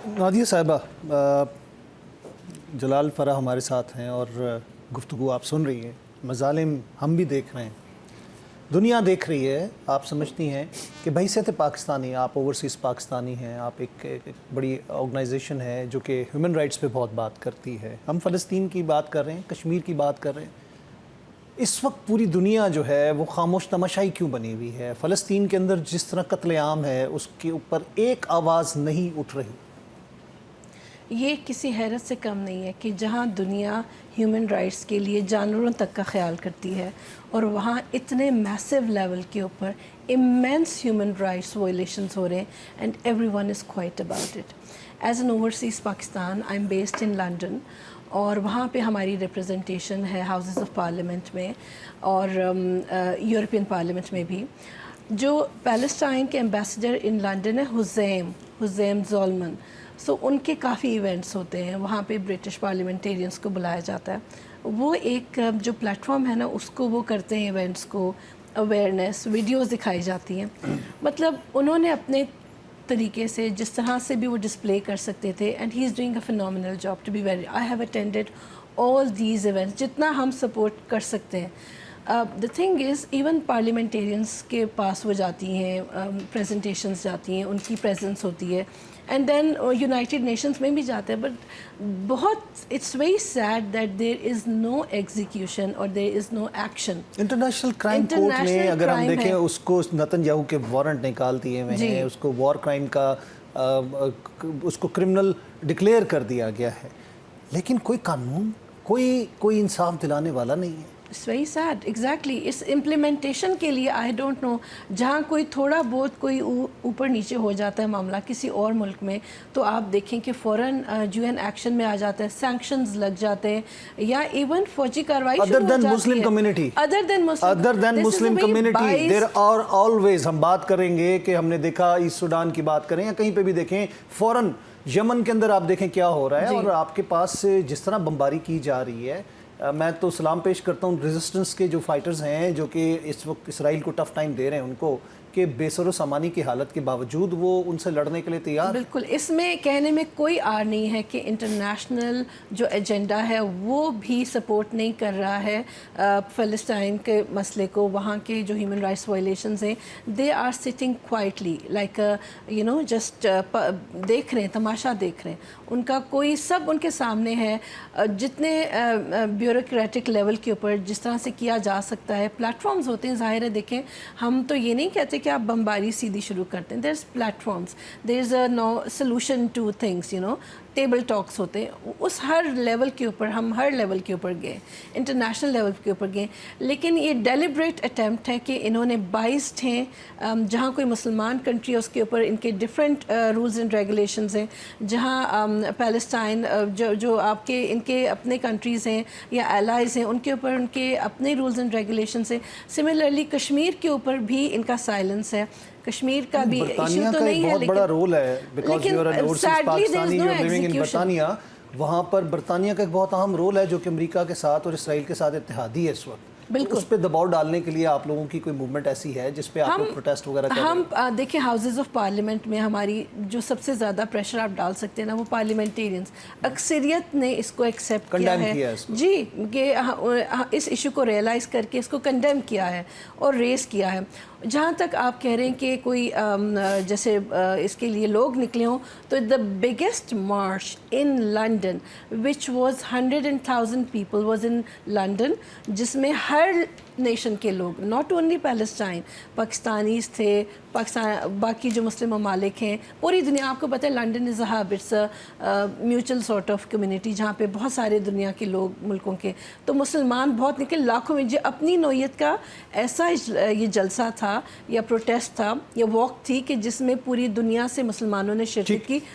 नादिया साहिबा, जलाल फ़राह हमारे साथ हैं और गुफ्तगू आप सुन रही हैं। मज़ालिम हम भी देख रहे हैं, दुनिया देख रही है। आप समझती हैं कि बहैसियत पाकिस्तानी, आप ओवरसीज़ पाकिस्तानी हैं, आप एक बड़ी ऑर्गेनाइजेशन है जो कि ह्यूमन राइट्स पे बहुत बात करती है। हम फ़लस्तीन की बात कर रहे हैं, कश्मीर की बात कर रहे हैं। इस वक्त पूरी दुनिया जो है वो खामोश तमाशाई क्यों बनी हुई है? फ़लस्तीन के अंदर जिस तरह कत्लेआम है उसके ऊपर एक आवाज़ नहीं उठ रही। ये किसी हैरत से कम नहीं है कि जहाँ दुनिया ह्यूमन राइट्स के लिए जानवरों तक का ख्याल करती है और वहाँ इतने मैसिव लेवल के ऊपर इमेंस ह्यूमन राइट्स वायलेशंस हो रहे हैं and everyone is quite about it. As an overseas Pakistan, I am based in London और वहाँ पे हमारी रिप्रेजेंटेशन है हाउसेस ऑफ पार्लियामेंट में और यूरोपियन पार्लियामेंट में भी। जो पैलेस्टाइन के एम्बेसडर इन लंदन है हुज़ैम ज़ोलमन, सो उनके काफ़ी इवेंट्स होते हैं वहाँ पे। ब्रिटिश पार्लियामेंटेरियंस को बुलाया जाता है। वो एक जो प्लेटफॉर्म है ना, उसको वो करते हैं, इवेंट्स को अवेयरनेस वीडियोस दिखाई जाती हैं। मतलब उन्होंने अपने तरीके से जिस तरह से भी वो डिस्प्ले कर सकते थे and he is doing a phenomenal job to be very. I have attended all these events जितना हम सपोर्ट कर सकते हैं। The thing is even parliamentarians के पास वो जाती हैं, प्रेजेंटेशंस जाती हैं, उनकी प्रेजेंस होती है एंड देन यूनाइटेड नेशंस में भी जाते हैं। बट बहुत it's very sad that there is no execution और there is no action. International crime court ने अगर हम देखें उसको नतन्याहू के वारंट निकाल दिए हुए हैं, उसको वॉर क्राइम का उसको क्रिमिनल डिक्लेयर कर दिया गया है, लेकिन कोई कानून, कोई इंसाफ दिलाने वाला नहीं है। It's very sad. एग्जैक्टली इस इम्प्लीमेंटेशन के लिए आई डोंट नो, जहाँ कोई थोड़ा बहुत कोई ऊपर नीचे हो जाता है मामला किसी और मुल्क में, तो आप देखें कि फ़ौरन यूएन एक्शन में आ जाता है, सैंक्शंस लग जाते हैं या इवन फौजी कार्रवाई other than Muslim community, there are always, हम बात करेंगे कि हमने देखा ईस्ट सूडान की बात करें या कहीं पे भी देखें, फ़ौरन यमन के अंदर आप देखें क्या हो रहा है और आपके पास जिस तरह बमबारी की जा रही है। मैं तो सलाम पेश करता हूँ रेजिस्टेंस के जो फाइटर्स हैं जो कि इस वक्त इसराइल को टफ टाइम दे रहे हैं उनको, कि बेसरो सामानी की हालत के बावजूद वो उनसे लड़ने के लिए तैयार। बिल्कुल, इसमें कहने में कोई आर नहीं है कि इंटरनेशनल जो एजेंडा है वो भी सपोर्ट नहीं कर रहा है फ़लस्तीन के मसले को। वहाँ के जो ह्यूमन राइट्स वायलेशंस हैं, they are sitting quietly like you know just देख रहे हैं, तमाशा देख रहे हैं। उनका कोई सब उनके सामने है। जितने ब्यूरोक्रेटिक लेवल के ऊपर जिस तरह से किया जा सकता है, प्लेटफॉर्म्स होते हैं, ज़ाहिर है। देखें, हम तो ये नहीं कहते कि आप बमबारी सीधी शुरू करते हैं। There is platforms, there is a no solution to things, you know, table talks होते हैं। उस हर लेवल के ऊपर हम हर लेवल के ऊपर गए, इंटरनेशनल लेवल के ऊपर गए, लेकिन ये डेलिब्रेट अटैम्प्ट है कि इन्होंने बाइस्ड हैं। जहाँ कोई मुसलमान कंट्री है उसके ऊपर इनके डिफरेंट रूल्स एंड रेगुलेशंस हैं। जहाँ पैलेस्टाइन जो आपके इनके अपने कंट्रीज़ हैं या एलाइज़ हैं, उनके ऊपर उनके अपने रूल्स एंड रेगुलेशंस हैं। सिमिलरली कश्मीर के ऊपर भी इनका साइलेंस है। कश्मीर का भी इशू तो नहीं है, बहुत बड़ा रोल है because you are an overseas Pakistani, you are living in बरतानिया। वहाँ पर बरतानिया का एक बहुत अहम रोल है जो कि अमेरिका के साथ और इसराइल के साथ इत्तेहादी है इस वक्त। बिल्कुल, उस पर दबाव डालने के लिए आप लोगों की कोई मूवमेंट ऐसी है जिस पे आप लोग प्रोटेस्ट वगैरह कर रहे हैं? हम देखिए, हाउसेस ऑफ पार्लियामेंट में हमारी जो सबसे ज़्यादा प्रेशर आप डाल सकते हैं ना, वो पार्लियामेंटेरियंस अक्सरियत ने इसको एक्सेप्ट किया है जी, कि इस इशू को रियलाइज़ करके इसको कंडेम किया है और रेस किया है। जहाँ तक आप कह रहे हैं कि कोई जैसे इसके लिए लोग निकले हों, तो the biggest March in London which was 100,000 people was in London, जिसमें हर नेशन के लोग, नॉट ओनली पैलेस्टाइन, पाकिस्तानीज़ थे, पाकिस्तान बाकी जो मुस्लिम ममालिक हैं, पूरी दुनिया। आपको पता है London is a hub, it's a mutual sort of community जहाँ पे बहुत सारे दुनिया के लोग, मुल्कों के, तो मुसलमान बहुत निकले, लाखों में। जो अपनी नौयत का ऐसा ये जलसा था या प्रोटेस्ट था या वॉक थी कि जिसमें पूरी दुनिया से मुसलमानों ने शिरकत की।